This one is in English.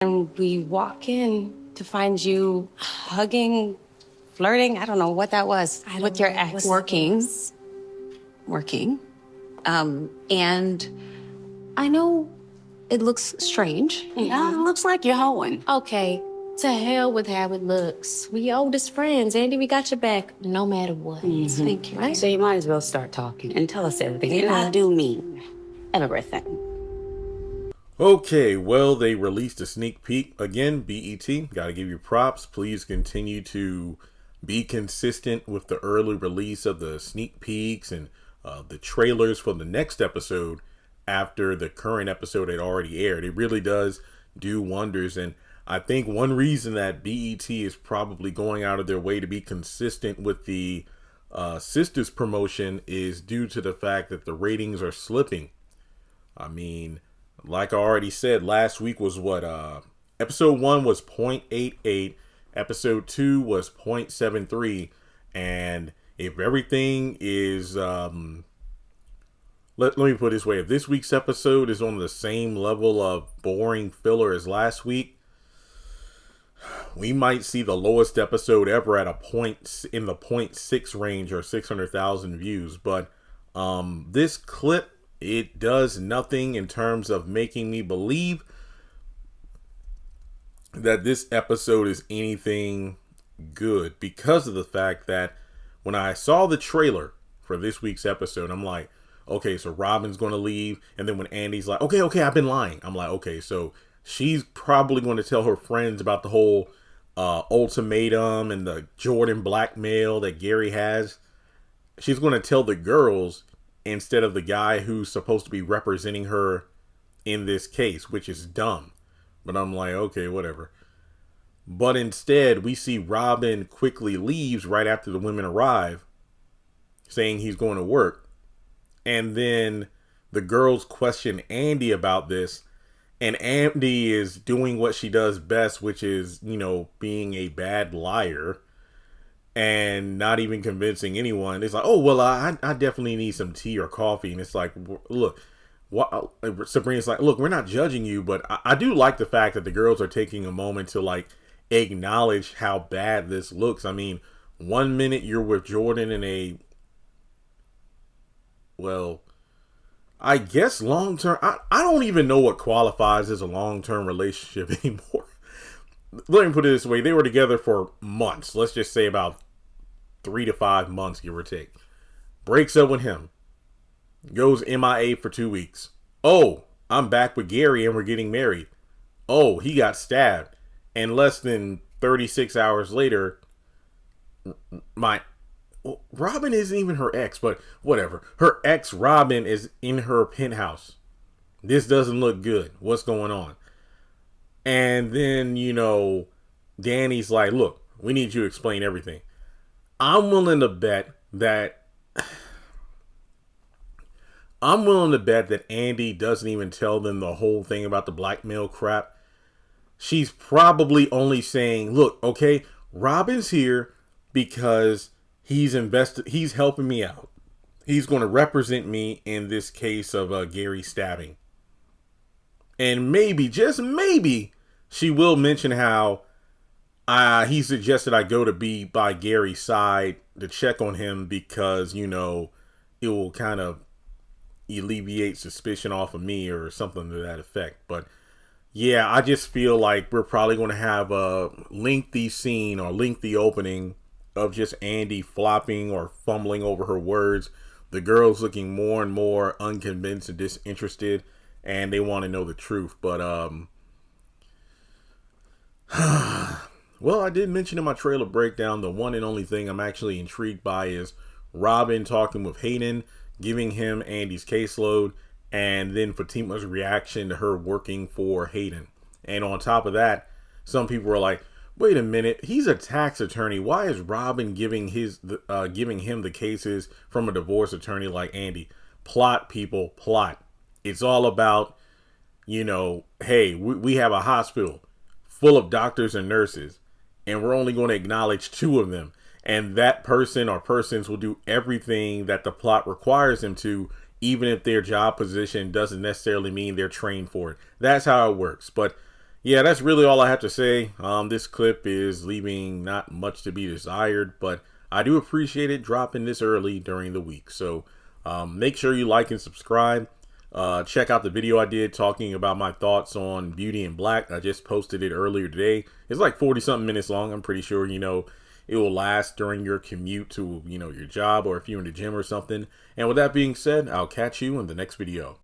And we walk in to find you hugging, flirting. I don't know what that was with your ex. Working. And I know it looks strange. Yeah, It looks like you're hoeing. okay, to hell with how it looks. We oldest friends, Andy. We got your back no matter what. Thank you. Right? So you might as well start talking and tell us everything. And I do mean everything. Okay, well, they released a sneak peek. Again, BET, gotta give you props. Please continue to be consistent with the early release of the sneak peeks and the trailers for the next episode after the current episode had already aired. It really does do wonders. And I think one reason that BET is probably going out of their way to be consistent with the Sistas promotion is due to the fact that the ratings are slipping. I mean, like I already said, last week was what episode 1 was 0.88, episode 2 was 0.73, and if everything is let me put it this way, if this week's episode is on the same level of boring filler as last week, we might see the lowest episode ever at a point in the 0.6 range or 600,000 views. But this clip, it does nothing in terms of making me believe that this episode is anything good, because of the fact that when I saw the trailer for this week's episode, I'm like, okay, so Robin's going to leave. And then when Andy's like, okay, I've been lying. I'm like, okay, so she's probably going to tell her friends about the whole ultimatum and the Jordan blackmail that Gary has. She's going to tell the girls instead of the guy who's supposed to be representing her in this case, which is dumb. But I'm like, okay, whatever. But instead, we see Robin quickly leaves right after the women arrive, saying he's going to work. And then the girls question Andi about this. And Andi is doing what she does best, which is, being a bad liar and not even convincing anyone. It's like, oh, well, I definitely need some tea or coffee. And it's like, look, Sabrina's like, look, we're not judging you, but I do like the fact that the girls are taking a moment to acknowledge how bad this looks. I mean, 1 minute you're with Jordan in I guess long-term, I don't even know what qualifies as a long-term relationship anymore. Let me put it this way. They were together for months. Let's just say about 3 to 5 months, give or take. Breaks up with him. Goes MIA for 2 weeks. Oh, I'm back with Gary and we're getting married. Oh, he got stabbed. And less than 36 hours later, Robin isn't even her ex, but whatever. Her ex, Robin, is in her penthouse. This doesn't look good. What's going on? And then, Danny's like, look, we need you to explain everything. I'm willing to bet that Andi doesn't even tell them the whole thing about the blackmail crap. She's probably only saying, look, okay, Robin's here because he's helping me out. He's going to represent me in this case of Gary stabbing. And maybe, just maybe, she will mention how he suggested I go to be by Gary's side to check on him because, it will kind of alleviate suspicion off of me or something to that effect. But yeah, I just feel like we're probably going to have a lengthy scene or lengthy opening of just Andi flopping or fumbling over her words. The girls looking more and more unconvinced and disinterested, and they want to know the truth. But well, I did mention in my trailer breakdown, the one and only thing I'm actually intrigued by is Robin talking with Hayden, giving him Andi's caseload, and then Fatima's reaction to her working for Hayden. And on top of that, some people were like, wait a minute, he's a tax attorney. Why is Robin giving him the cases from a divorce attorney like Andi? Plot, people, plot. It's all about, hey, we have a hospital full of doctors and nurses, and we're only going to acknowledge 2 of them. And that person or persons will do everything that the plot requires them to, even if their job position doesn't necessarily mean they're trained for it. That's how it works. But yeah, that's really all I have to say. This clip is leaving not much to be desired, but I do appreciate it dropping this early during the week. So make sure you like and subscribe. Check out the video I did talking about my thoughts on Beauty in Black. I just posted it earlier today. It's like 40 something minutes long. I'm pretty sure, it will last during your commute to, your job, or if you're in the gym or something. And with that being said, I'll catch you in the next video.